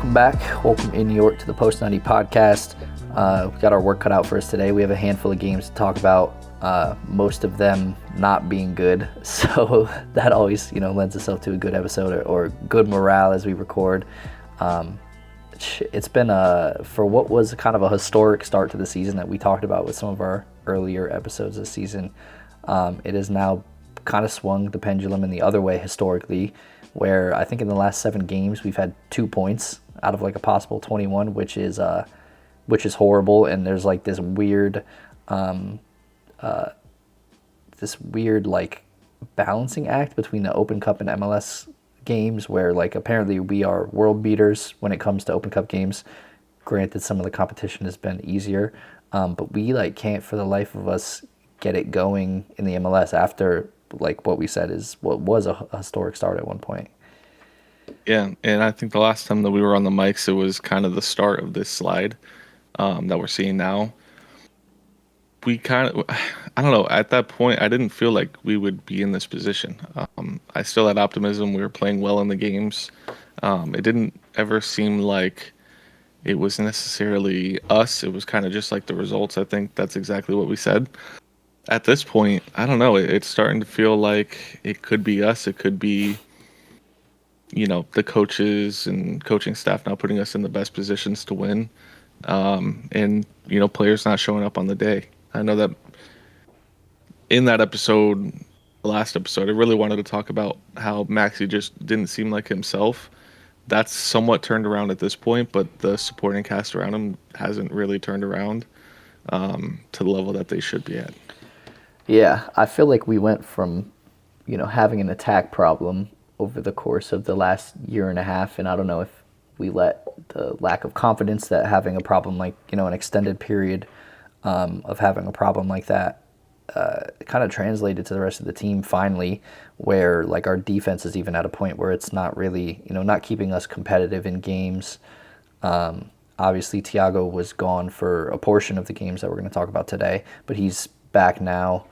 welcome back. Welcome in New York to the Post 90 podcast. We've got our work cut out for us today. We have a handful of games to talk about, most of them not being good. So that always, lends itself to a good episode or good morale as we record. It's been for what was kind of a historic start to the season that we talked about with some of our earlier episodes this season. It has now kind of swung the pendulum in the other way historically, where I think in the last 7 games we've had 2 points out of like a possible 21, which is horrible. And there's like this weird like balancing act between the Open Cup and MLS games, where like apparently we are world beaters when it comes to Open Cup games. Granted, some of the competition has been easier, but we like can't for the life of us get it going in the MLS after like what we said is what was a historic start at one point. Yeah, and I think the last time that we were on the mics, it was kind of the start of this slide that we're seeing now. We kind of, I don't know, at that point, I didn't feel like we would be in this position. I still had optimism. We were playing well in the games. It didn't ever seem like it was necessarily us. It was kind of just like the results. I think that's exactly what we said. At this point, I don't know. It's starting to feel like it could be us. It could be, the coaches and coaching staff now putting us in the best positions to win. And players not showing up on the day. I know that in that episode, the last episode, I really wanted to talk about how Maxi just didn't seem like himself. That's somewhat turned around at this point, but the supporting cast around him hasn't really turned around to the level that they should be at. Yeah, I feel like we went from, having an attack problem over the course of the last year and a half, and I don't know if we let the lack of confidence that having a problem like, an extended period of having a problem like that kind of translated to the rest of the team finally, where like our defense is even at a point where it's not really, not keeping us competitive in games. Obviously, Thiago was gone for a portion of the games that we're going to talk about today, but he's back now.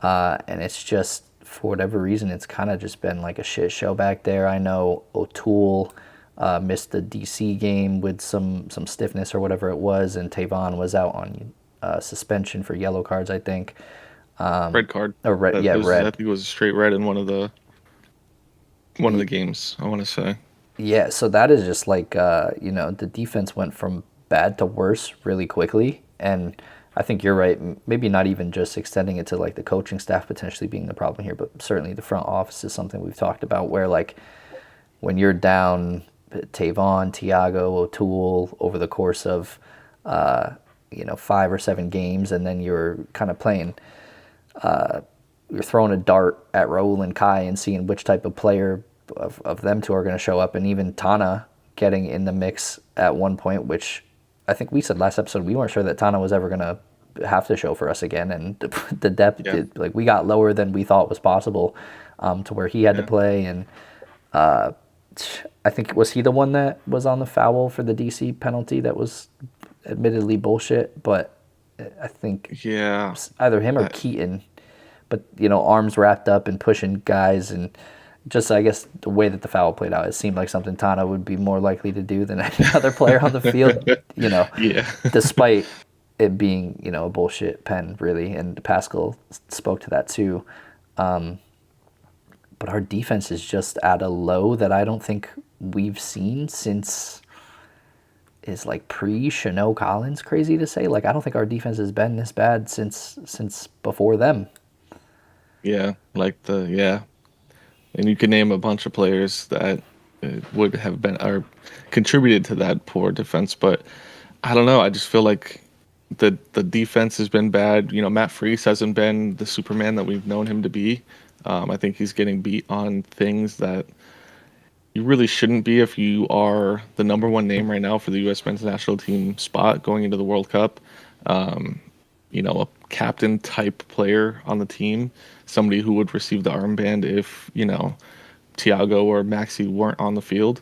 And it's just, for whatever reason, it's kind of just been like a shit show back there. I know O'Toole missed the DC game with some stiffness or whatever it was, and Tavon was out on suspension for yellow cards, I think. Red card. Or red, red. I think it was a straight red in one of the games, I want to say. Yeah, so that is just like, the defense went from bad to worse really quickly, and I think you're right. Maybe not even just extending it to like the coaching staff potentially being the problem here, but certainly the front office is something we've talked about, where like when you're down Tavon, Thiago, O'Toole over the course of 5 or 7 games, and then you're kind of playing, you're throwing a dart at Raul and Kai and seeing which type of player of them two are going to show up, and even Tana getting in the mix at one point, which I think we said last episode we weren't sure that Tana was ever going to have to show for us again, and the depth, like we got lower than we thought was possible, to where he had to play, and I think, was he the one that was on the foul for the DC penalty that was admittedly bullshit, but I think either him or Keaton, but arms wrapped up and pushing guys, and just I guess the way that the foul played out, it seemed like something Tana would be more likely to do than any other player on the field, despite it being, a bullshit pen really, and Pascal spoke to that too. But our defense is just at a low that I don't think we've seen since, is like pre-Chanel Collins, crazy to say. Like, I don't think our defense has been this bad since before them. Yeah, and you can name a bunch of players that would have been or contributed to that poor defense, but I don't know. I just feel like the defense has been bad. Matt Freese hasn't been the Superman that we've known him to be. I think he's getting beat on things that you really shouldn't be if you are the number one name right now for the U.S. men's national team spot going into the World Cup. A captain type player on the team, somebody who would receive the armband if, Thiago or Maxi weren't on the field.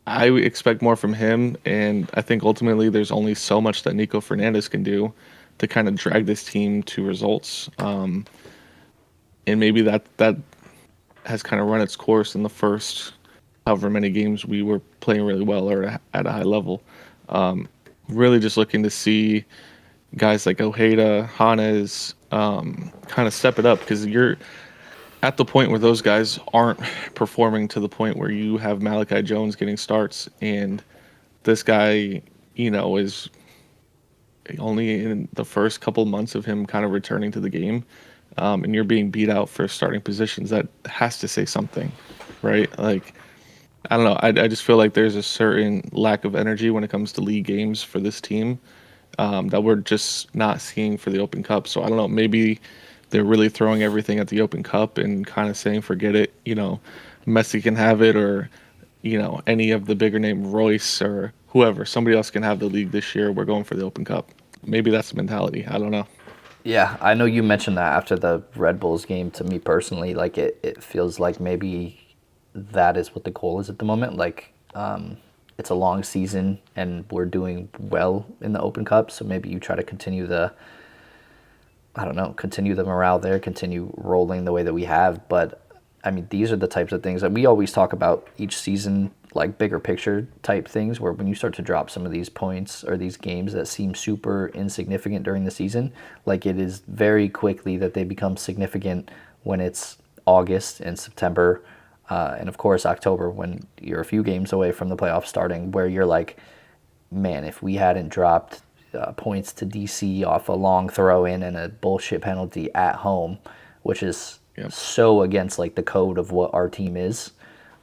I expect more from him, and I think ultimately there's only so much that Nico Fernandez can do to kind of drag this team to results. And maybe that has kind of run its course in the first however many games we were playing really well or at a high level. Really just looking to see guys like Ojeda, Hannes, kind of step it up because you're at the point where those guys aren't performing to the point where you have Malachi Jones getting starts and this guy, is only in the first couple months of him kind of returning to the game, and you're being beat out for starting positions. That has to say something, right? Like, I don't know. I just feel like there's a certain lack of energy when it comes to league games for this team, that we're just not seeing for the Open Cup. So I don't know. Maybe they're really throwing everything at the Open Cup and kind of saying, forget it. Messi can have it, or any of the bigger name Royce or whoever. Somebody else can have the league this year. We're going for the Open Cup. Maybe that's the mentality. I don't know. Yeah, I know you mentioned that after the Red Bulls game. To me personally, like it feels like maybe that is what the goal is at the moment. Like, it's a long season and we're doing well in the Open Cup, so maybe you try to continue the, I don't know, continue the morale there, continue rolling the way that we have. But I mean, these are the types of things that we always talk about each season, like bigger picture type things, where when you start to drop some of these points or these games that seem super insignificant during the season, like it is very quickly that they become significant when it's August and September, and of course October, when you're a few games away from the playoffs starting, where you're like, man, if we hadn't dropped points to DC off a long throw in and a bullshit penalty at home, which is Yep. so against like the code of what our team is,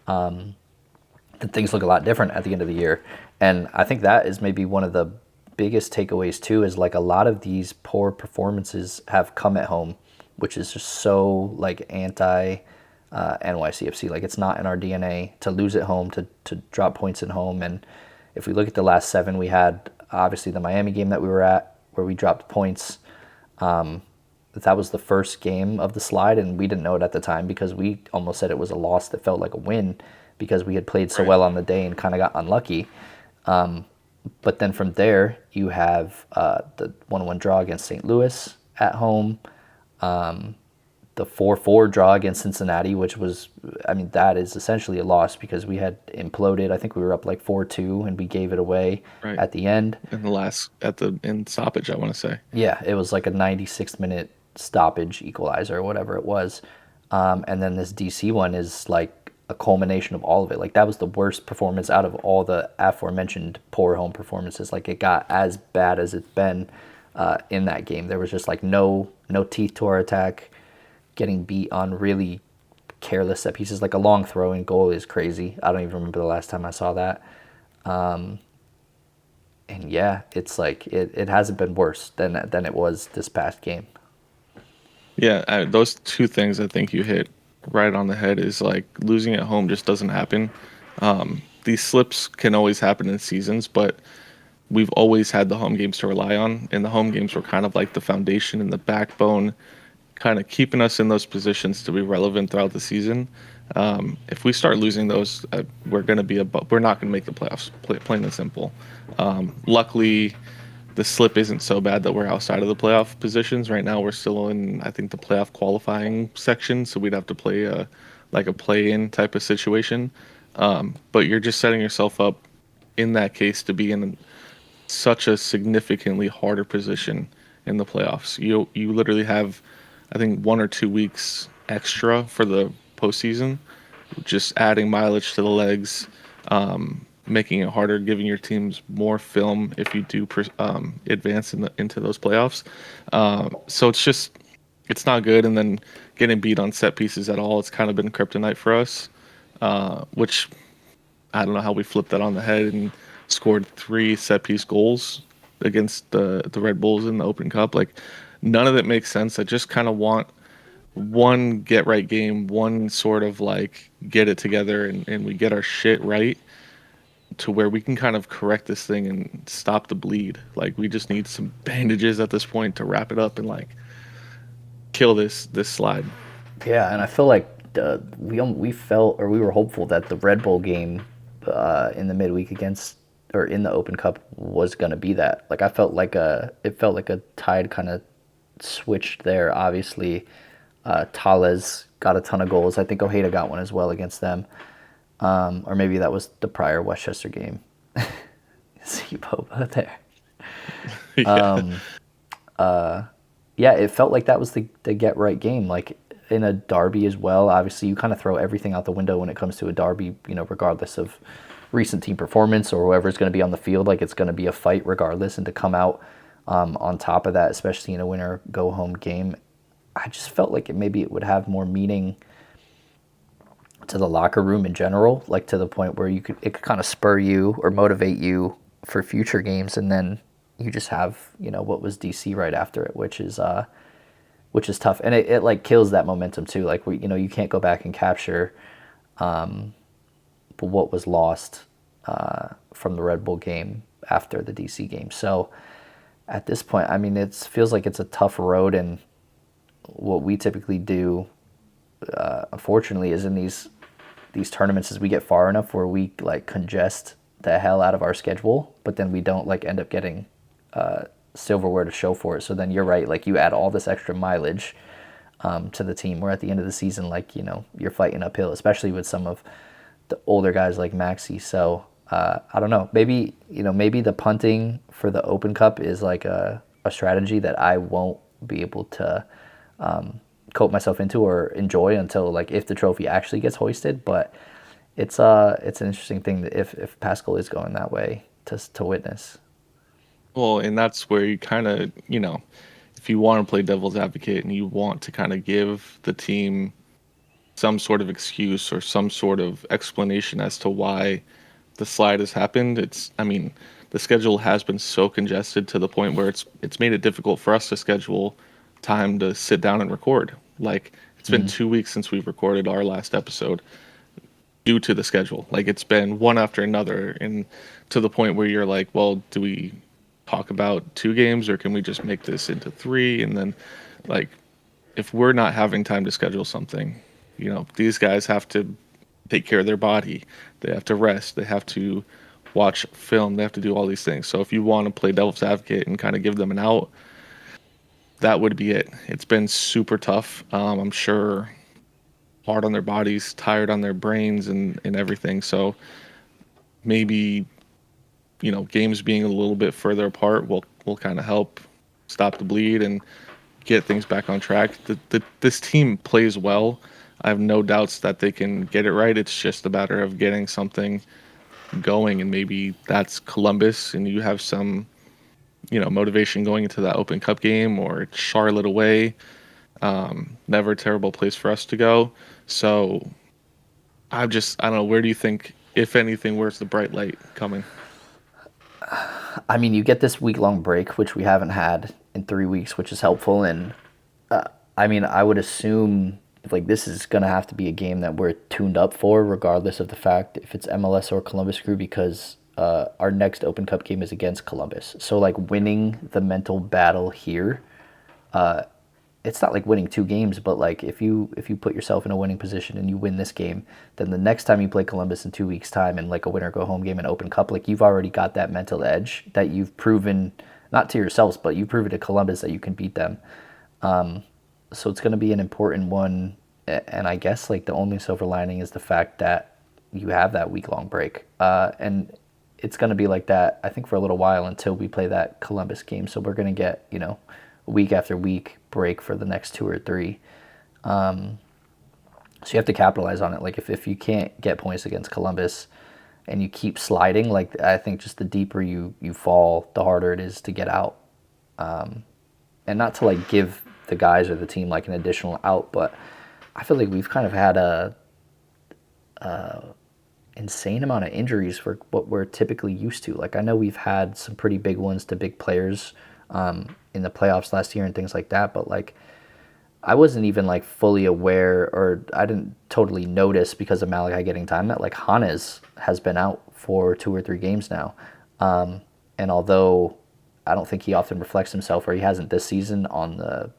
that things look a lot different at the end of the year. And I think that is maybe one of the biggest takeaways too, is like a lot of these poor performances have come at home, which is just so like anti NYCFC. Like it's not in our DNA to lose at home, to drop points at home. And if we look at the last 7, we had obviously the Miami game that we were at where we dropped points. That was the first game of the slide, and we didn't know it at the time because we almost said it was a loss that felt like a win because we had played so Right. well on the day and kind of got unlucky. But then from there, you have the 1-1 draw against St. Louis at home, the 4-4 draw against Cincinnati, which was, I mean, that is essentially a loss because we had imploded. I think we were up like 4-2 and we gave it away Right. at the end. In stoppage, I want to say. Yeah, it was like a 96th minute stoppage equalizer or whatever it was. And then this DC one is like a culmination of all of it. Like that was the worst performance out of all the aforementioned poor home performances. Like it got as bad as it's been in that game. There was just like no teeth to our attack. Getting beat on really careless set pieces, like a long throw-in goal is crazy. I don't even remember the last time I saw that. And yeah, it's like it hasn't been worse than it was this past game. Yeah, those two things I think you hit right on the head is like losing at home just doesn't happen. These slips can always happen in seasons, but we've always had the home games to rely on, and the home games were kind of like the foundation and the backbone, kind of keeping us in those positions to be relevant throughout the season. If we start losing those, we're not going to make the playoffs. Plain and simple. Luckily, the slip isn't so bad that we're outside of the playoff positions right now. We're still in, I think, the playoff qualifying section, so we'd have to play like a play-in type of situation. But you're just setting yourself up in that case to be in such a significantly harder position in the playoffs. You literally have, I think, 1 or 2 weeks extra for the postseason, just adding mileage to the legs, making it harder, giving your teams more film if you do advance into those playoffs. So it's not good. And then getting beat on set pieces at all, it's kind of been kryptonite for us, which I don't know how we flipped that on the head and scored 3 set piece goals against the Red Bulls in the Open Cup. Like none of it makes sense. I just kind of want one get right game, one sort of like get it together and we get our shit right to where we can kind of correct this thing and stop the bleed. Like we just need some bandages at this point to wrap it up and like kill this slide. Yeah, and I feel like we felt or we were hopeful that the Red Bull game in the midweek against or in the Open Cup was going to be that. Like I felt like it felt like a tide kind of switched there. Obviously, Tales got a ton of goals. I think Ojeda got one as well against them. Or maybe that was the prior Westchester game. See Boba there. Yeah. Yeah, it felt like that was the get right game. Like in a derby as well. Obviously, you kind of throw everything out the window when it comes to a derby. Regardless of recent team performance or whoever's going to be on the field. Like it's going to be a fight regardless, and to come out on top of that, especially in a winner go home game, I just felt like maybe it would have more meaning to the locker room in general, like to the point where it could kind of spur you or motivate you for future games, and then you just have what was DC right after it, which is tough, and it like kills that momentum too. Like you can't go back and capture what was lost from the Red Bull game after the DC game. So at this point, I mean, it feels like it's a tough road, and what we typically do, unfortunately, is in these tournaments as we get far enough where we like congest the hell out of our schedule, but then we don't like end up getting silverware to show for it. So then you're right, like you add all this extra mileage to the team, where at the end of the season, like you're fighting uphill, especially with some of the older guys like Maxi. So I don't know, maybe the punting for the Open Cup is like a strategy that I won't be able to cope myself into or enjoy until like if the trophy actually gets hoisted. But it's an interesting thing that if Pascal is going that way to witness. Well, and that's where you kind of, if you want to play devil's advocate and you want to kind of give the team some sort of excuse or some sort of explanation as to why the slide has happened, I mean, the schedule has been so congested to the point where it's made it difficult for us to schedule time to sit down and record. Like it's been 2 weeks since we've recorded our last episode due to the schedule. Like it's been one after another, and to the point where you're like, well, do we talk about two games or can we just make this into three? And then like if we're not having time to schedule something, these guys have to take care of their body. They have to rest. They have to watch film. They have to do all these things. So if you want to play devil's advocate and kind of give them an out, that would be it. It's been super tough. I'm sure hard on their bodies, tired on their brains and everything. So maybe, games being a little bit further apart will kind of help stop the bleed and get things back on track. This team plays well. I have no doubts that they can get it right. It's just a matter of getting something going, and maybe that's Columbus, and you have some, motivation going into that Open Cup game, or Charlotte away. Never a terrible place for us to go. So I don't know. Where do you think, if anything, where's the bright light coming? I mean, you get this week-long break, which we haven't had in 3 weeks, which is helpful. And I mean, I would assume like this is gonna have to be a game that we're tuned up for, regardless of the fact if it's MLS or Columbus Crew, because our next Open Cup game is against Columbus. So like winning the mental battle here, it's not like winning two games, but like if you put yourself in a winning position and you win this game, then the next time you play Columbus in 2 weeks' time in like a winner go home game in Open Cup, like you've already got that mental edge that you've proven not to yourselves, but you've proven to Columbus that you can beat them. So it's going to be an important one, and I guess like the only silver lining is the fact that you have that week-long break, and it's going to be like that I think for a little while until we play that Columbus game. So we're going to get week after week break for the next two or three. So you have to capitalize on it. Like if you can't get points against Columbus and you keep sliding, like I think just the deeper you fall, the harder it is to get out. And not to like give the guys or the team like an additional out, but I feel like we've kind of had a insane amount of injuries for what we're typically used to. Like I know we've had some pretty big ones to big players in the playoffs last year and things like that, but like I wasn't even like fully aware, or I didn't totally notice because of Malachi getting time, that like Hannes has been out for 2 or 3 games now. And although I don't think he often reflects himself, or he hasn't this season on the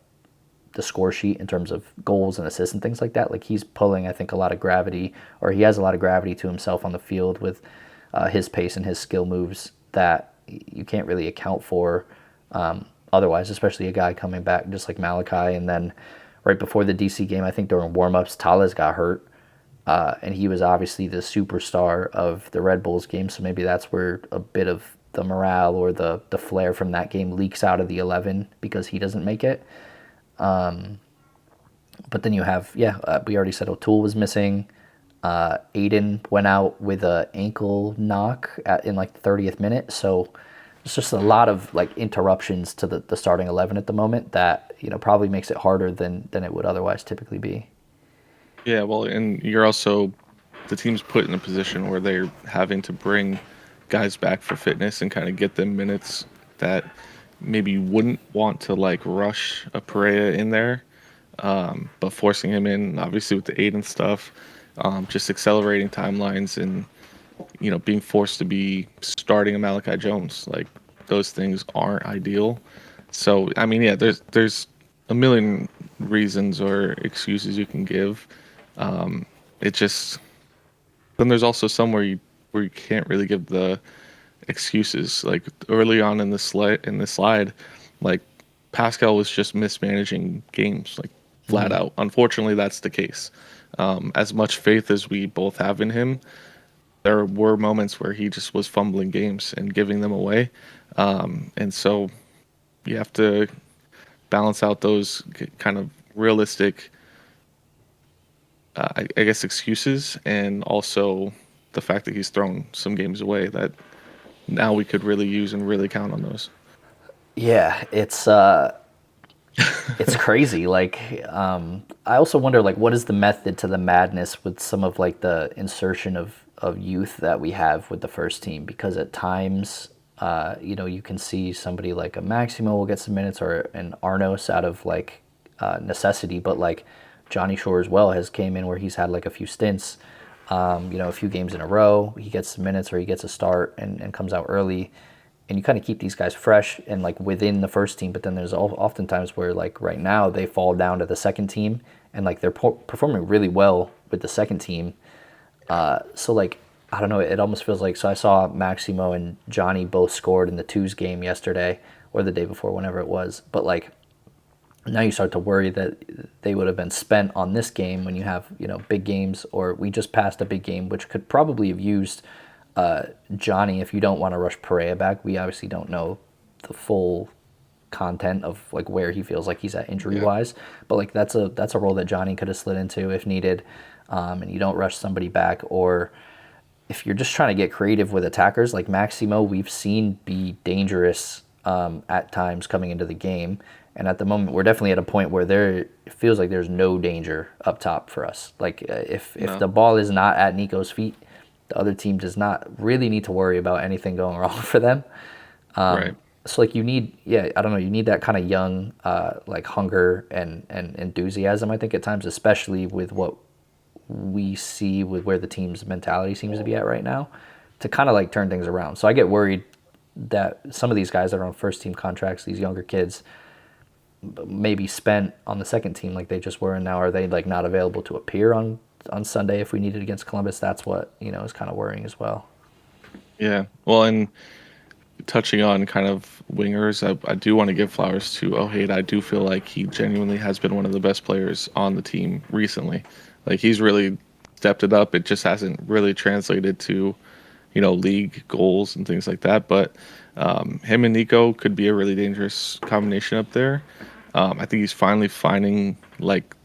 score sheet in terms of goals and assists and things like that, like he's pulling, I think, a lot of gravity, or he has a lot of gravity to himself on the field with his pace and his skill moves that you can't really account for otherwise, especially a guy coming back just like Malachi. And then right before the DC game, I think during warm-ups, Tales got hurt. and he was obviously the superstar of the Red Bulls game. So maybe that's where a bit of the morale or the flair from that game leaks out of the 11 because he doesn't make it. But then you have, we already said O'Toole was missing. Aiden went out with a ankle knock in like the 30th minute. So it's just a lot of like interruptions to the starting 11 at the moment that, probably makes it harder than it would otherwise typically be. Yeah, well, and you're also the team's put in a position where they're having to bring guys back for fitness and kind of get them minutes that maybe you wouldn't want to like rush a Perea in there, but forcing him in, obviously with the aid and stuff, just accelerating timelines and being forced to be starting a Malachi Jones, like those things aren't ideal. So I mean, yeah, there's a million reasons or excuses you can give. It just then there's also somewhere where you can't really give the excuses. Like early on in the slide, like Pascal was just mismanaging games, like flat out. Unfortunately, that's the case. As much faith as we both have in him, there were moments where he just was fumbling games and giving them away. And so you have to balance out those kind of realistic, I guess, excuses, and also the fact that he's thrown some games away that now we could really use and really count on those. Yeah, it's crazy. Like, I also wonder, like, what is the method to the madness with some of like the insertion of youth that we have with the first team? Because at times, you can see somebody like a Maximo will get some minutes or an Arnos out of like necessity, but like Johnny Shore as well has came in where he's had like a few stints, a few games in a row. He gets some minutes or he gets a start and comes out early, and you kind of keep these guys fresh and like within the first team. But then there's oftentimes where like right now they fall down to the second team and like they're performing really well with the second team. So like I don't know, it almost feels like, so I saw Maximo and Johnny both scored in the twos game yesterday or the day before, whenever it was. But like now you start to worry that they would have been spent on this game when you have big games, or we just passed a big game which could probably have used Johnny if you don't want to rush Perea back. We obviously don't know the full content of like where he feels like he's at injury wise, but like that's a role that Johnny could have slid into if needed, and you don't rush somebody back. Or if you're just trying to get creative with attackers like Maximo, we've seen be dangerous at times coming into the game. And at the moment, we're definitely at a point where it feels like there's no danger up top for us. Like if the ball is not at Nico's feet, the other team does not really need to worry about anything going wrong for them. Right. So like you need, I don't know, you need that kind of young like hunger and enthusiasm, I think, at times, especially with what we see with where the team's mentality seems to be at right now, to kind of like turn things around. So I get worried that some of these guys that are on first team contracts, these younger kids, maybe spent on the second team like they just were, and now are they like not available to appear on Sunday if we need it against Columbus? That's what is kind of worrying as well. Yeah. Well, and touching on kind of wingers, I do want to give flowers to Ojeda. I do feel like he genuinely has been one of the best players on the team recently. Like he's really stepped it up. It just hasn't really translated to, league goals and things like that. But him and Nico could be a really dangerous combination up there. I think he's finally finding like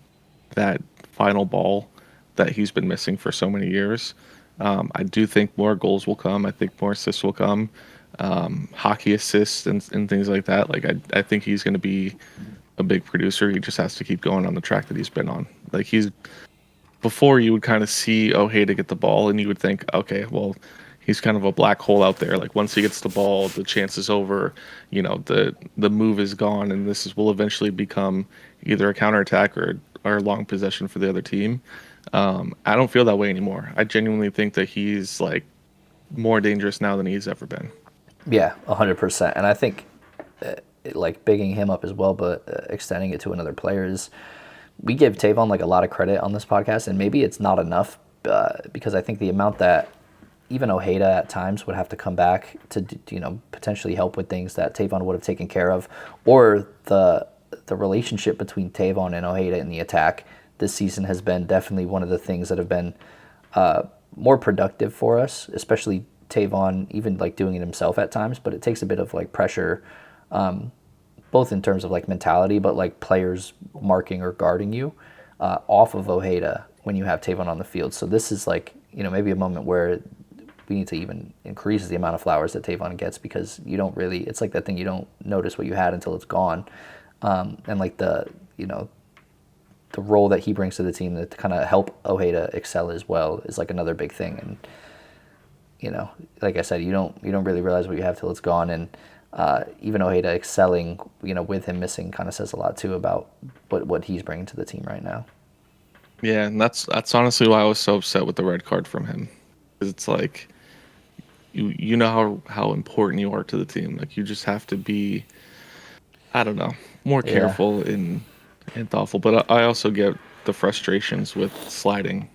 that final ball that he's been missing for so many years. I do think more goals will come. I think more assists will come. Hockey assists and things like that. Like I think he's going to be a big producer. He just has to keep going on the track that he's been on. Like before you would kind of see Ojeda get the ball and you would think, okay, well, he's kind of a black hole out there. Like once he gets the ball, the chance is over. The move is gone, and will eventually become either a counterattack or a long possession for the other team. I don't feel that way anymore. I genuinely think that he's like more dangerous now than he's ever been. Yeah, 100%. And I think like bigging him up as well, but extending it to another player is, we give Tavon like a lot of credit on this podcast, and maybe it's not enough because I think the amount that even Ojeda at times would have to come back to potentially help with things that Tavon would have taken care of, or the relationship between Tavon and Ojeda in the attack this season has been definitely one of the things that have been more productive for us, especially Tavon, even like doing it himself at times. But it takes a bit of like pressure, both in terms of like mentality, but like players marking or guarding you off of Ojeda when you have Tavon on the field. So this is like, maybe a moment where we need to even increase the amount of flowers that Tavon gets, because you don't really, it's like that thing, you don't notice what you had until it's gone. And like the role that he brings to the team to kind of help Ojeda excel as well is like another big thing. And like I said, you don't really realize what you have till it's gone. And even Ojeda excelling, with him missing, kind of says a lot too about what he's bringing to the team right now. Yeah, and that's honestly why I was so upset with the red card from him, because it's like you know how important you are to the team. Like, you just have to be, I don't know, more Yeah. careful and thoughtful. But I also get the frustrations with sliding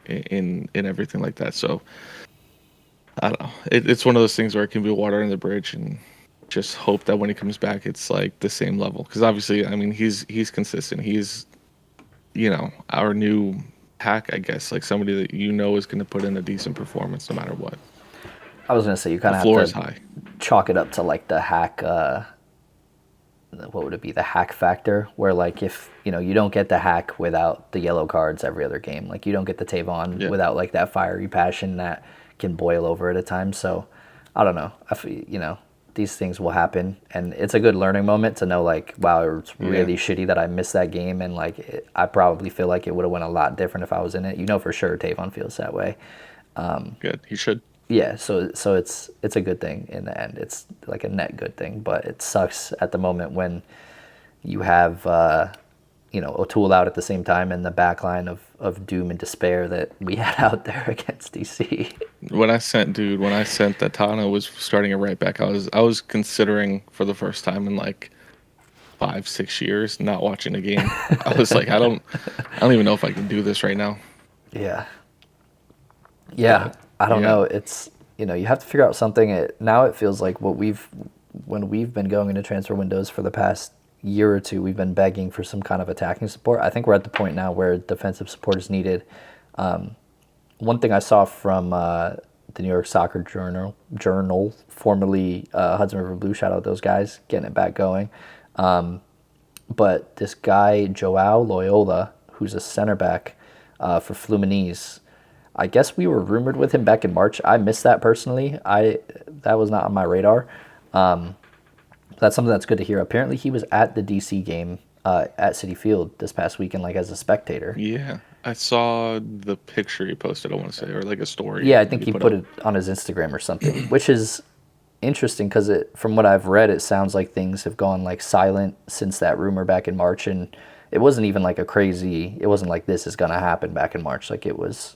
in everything like that. So I don't know. It's one of those things where it can be water in the bridge, and just hope that when he comes back, it's like the same level. Because obviously, I mean, he's consistent. He's our new hack, I guess, like somebody that is going to put in a decent performance no matter what. I was gonna say you The kind of floor have is to high. chalk it up to like the hack. What would it be? The hack factor, where like if you don't get the hack without the yellow cards every other game, like you don't get the Tavon Yeah. without like that fiery passion that can boil over at a time. So I don't know. These things will happen, and it's a good learning moment to know like, wow, it's really Yeah. shitty that I missed that game, and like I probably feel like it would have went a lot different if I was in it. For sure Tavon feels that way. Good. He should. Yeah, so it's a good thing in the end. It's like a net good thing, but it sucks at the moment when you have O'Toole out at the same time, and the back line of doom and despair that we had out there against DC. When I sent that Tana was starting a right back, I was considering for the first time in like 5-6 years not watching a game. I was like, I don't even know if I can do this right now. Yeah. Yeah, But I don't yeah, know. It's you have to figure out something. Now it feels like when we've been going into transfer windows for the past year or two, we've been begging for some kind of attacking support. I think we're at the point now where defensive support is needed. One thing I saw from the New York Soccer Journal, formerly Hudson River Blue, shout out those guys getting it back going. But this guy Joao Loyola, who's a center back for Fluminense, I guess we were rumored with him back in March. I missed that personally. That was not on my radar. That's something that's good to hear. Apparently, he was at the DC game at Citi Field this past weekend, like as a spectator. yeah. I saw the picture he posted, I want to say, or like a story Yeah, I think he he put put up. it on his Instagram or something, which is interesting because from what I've read, it sounds like things have gone like silent since that rumor back in March, and it wasn't even like it wasn't like this is gonna happen back in March. Like there's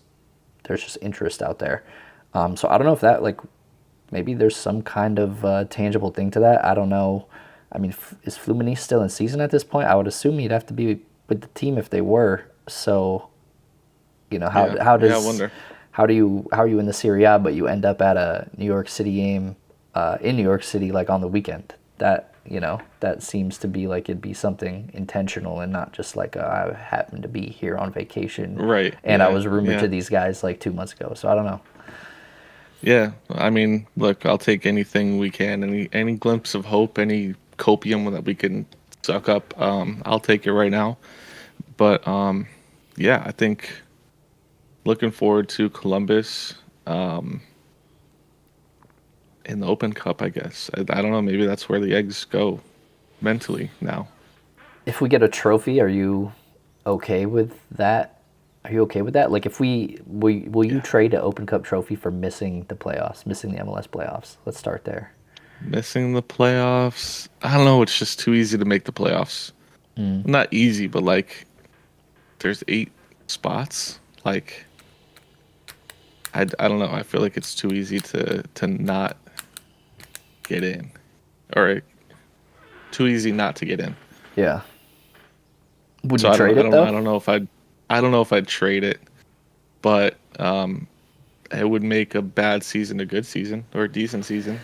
just interest out there. So I don't know if that like maybe there's some kind of tangible thing to that. I don't know. I mean, is Fluminense still in season at this point? I would assume he'd have to be with the team if they were. So Yeah, how yeah. I does wonder. how are you in the Serie A but you end up at a New York City game in New York City like on the weekend? That seems to be like it'd be something intentional and not just like I happen to be here on vacation Right. and I Yeah. was rumored Yeah. to these guys like 2 months ago. So I don't know. Yeah. I mean, look, I'll take anything we can, any glimpse of hope, any copium that we can suck up. I'll take it right now. But yeah, I think looking forward to Columbus in the Open Cup, I guess. I don't know. Maybe that's where the eggs go mentally now. If we get a trophy, are you okay with that? Are you okay with that? Like, if will you Yeah. trade an Open Cup trophy for missing the playoffs, missing the MLS playoffs? Let's start there. Missing the playoffs. I don't know. It's just too easy to make the playoffs. Not easy, but like there's 8 spots. Like I don't know. I feel like it's too easy to not get in, or too easy not to get in. Yeah. Would So you trade it though? I don't know if I'd trade it, but it would make a bad season a good season or a decent season.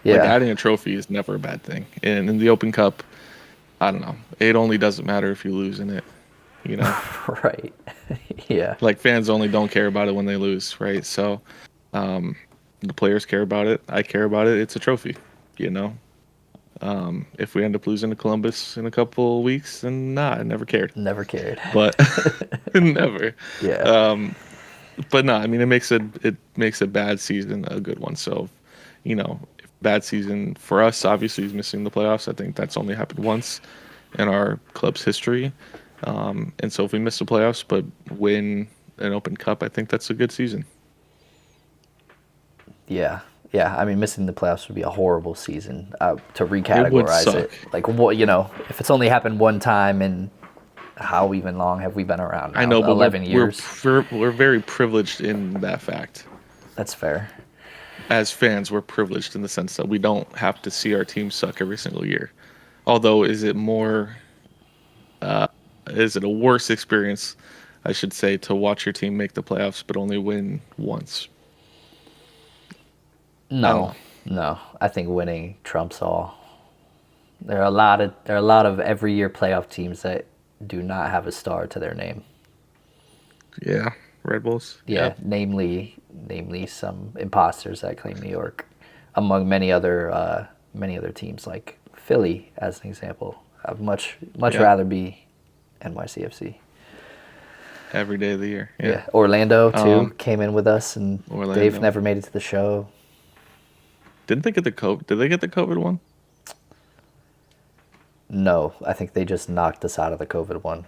Like, Yeah. adding a trophy is never a bad thing. And in the Open Cup, I don't know. It only doesn't matter if you lose in it. you know? Right. Yeah. Like fans only don't care about it when they lose, right? So the players care about it. I care about it. It's a trophy, you know? If we end up losing to Columbus in a couple of weeks, then I never cared. Never cared. But never. Yeah. Um, but no, I mean it makes a bad season a good one. So, you know, bad season for us obviously is missing the playoffs. I think that's only happened once in our club's history. And so if we miss the playoffs but win an Open Cup, I think that's a good season. Yeah. Yeah. I mean, missing the playoffs would be a horrible season. To It would recategorize it, suck. like what if it's only happened one time, and how even long have we been around I now? know, but 11 years. we're very privileged in that fact. That's fair. As fans, we're privileged in the sense that we don't have to see our team suck every single year. Although, is it a worse experience, I should say, to watch your team make the playoffs but only win once? I don't No, know. no. I think winning trumps all. There are a lot of every year playoff teams that do not have a star to their name. Yeah, Red Bulls. Yeah, Yeah, namely some imposters that claim New York, among many other teams like Philly, as an example. I'd much yeah. rather be NYCFC. Every day of the year. Yeah. Yeah, Orlando too Um, came in with us, and they've Orlando. never made it to the show. Didn't they get the COVID? Did they get the COVID one? No, I think they just knocked us out of the COVID one.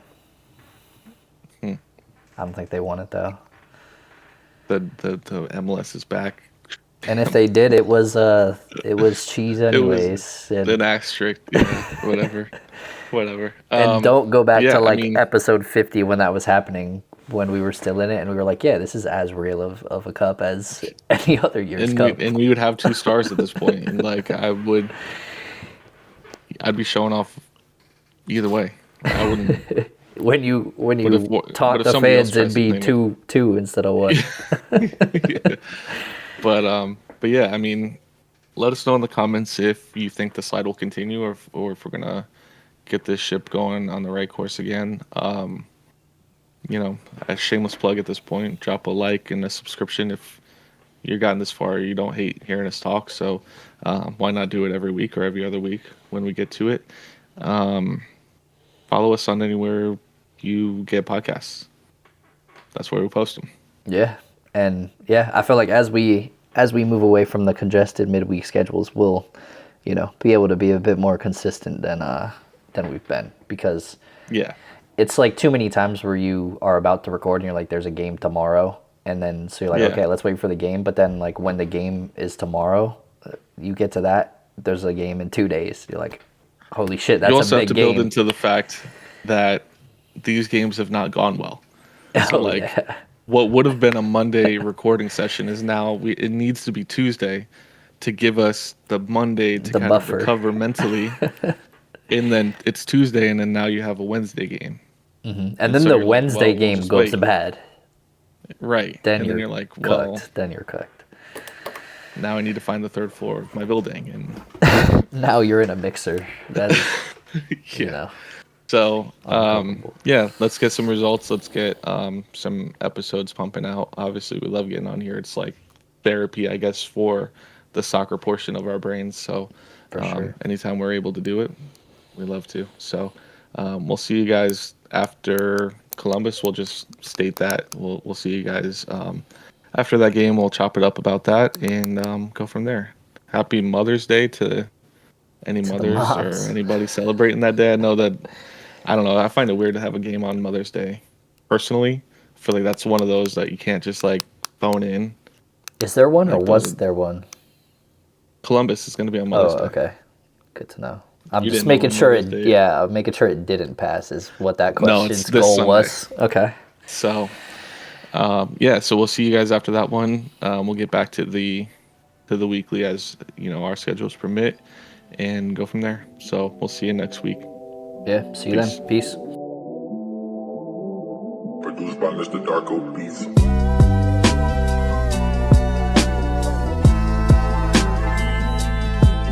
Hmm. I don't think they won it though. The MLS is back. And if they did, it was cheese It was anyways. an asterisk. Yeah, whatever, whatever. And don't go back to Yeah, I like mean, episode 50 when that was happening, when we were still in it, and we were like, yeah, this is as real of a cup as any other year's and we cup. and we would have 2 stars at this point, and like I'd be showing off either way. I wouldn't. When you But if but taught if the somebody else fans it'd tries to be claim it, two instead of one. yeah. But yeah, I mean, let us know in the comments if you think the slide will continue, or if we're gonna get this ship going on the right course again. A shameless plug at this point. Drop a like and a subscription if you've gotten this far. You don't hate hearing us talk, so why not do it every week or every other week when we get to it? Follow us on anywhere you get podcasts. That's where we post them. Yeah, and yeah, I feel like as we move away from the congested midweek schedules, we'll be able to be a bit more consistent than we've been, because Yeah, it's like too many times where you are about to record and you're like, there's a game tomorrow, and then so you're like, yeah. okay, let's wait for the game, but then like when the game is tomorrow, you get to that, there's a game in 2 days. You're like, holy shit, You that's a also have big to build game. into the fact that these games have not gone well. So Oh like yeah. what would have been a Monday recording session is now it needs to be Tuesday to give us the Monday to The kind of buffer. recover mentally. And then it's Tuesday and then now you have a Wednesday game. And And then so the you're like, Wednesday well, we'll game just goes wait. bad. Right. Then And then you're you're like, well, cooked. Then you're cooked. now I need to find the third floor of my building. And Now you're in a mixer. That is, yeah. So uncomfortable. yeah, let's get some results. Let's get some episodes pumping out. Obviously, we love getting on here. It's like therapy, I guess, for the soccer portion of our brains. So For sure. anytime we're able to do it, we love to. So we'll see you guys after Columbus. We'll just state that we'll see you guys after that game. We'll chop it up about that and go from there. Happy Mother's Day to any To the mothers or moms. anybody celebrating that day. I know that I don't know. I find it weird to have a game on Mother's Day. Personally, I feel like that's one of those that you can't just like phone in. Is there one, or Like those was are, there one? Columbus is going to be on Mother's Oh, Day. okay. Good to know. I'm You just didn't know making when sure Mother's it. Day is? Yeah, I'm making sure it didn't pass. Is what that No, it's question's this goal Sunday. was. Okay. So yeah, so we'll see you guys after that one. We'll get back to the weekly as our schedules permit, and go from there. So we'll see you next week. Yeah. See you Peace. then. Peace. Produced by Mr. Darko Beats.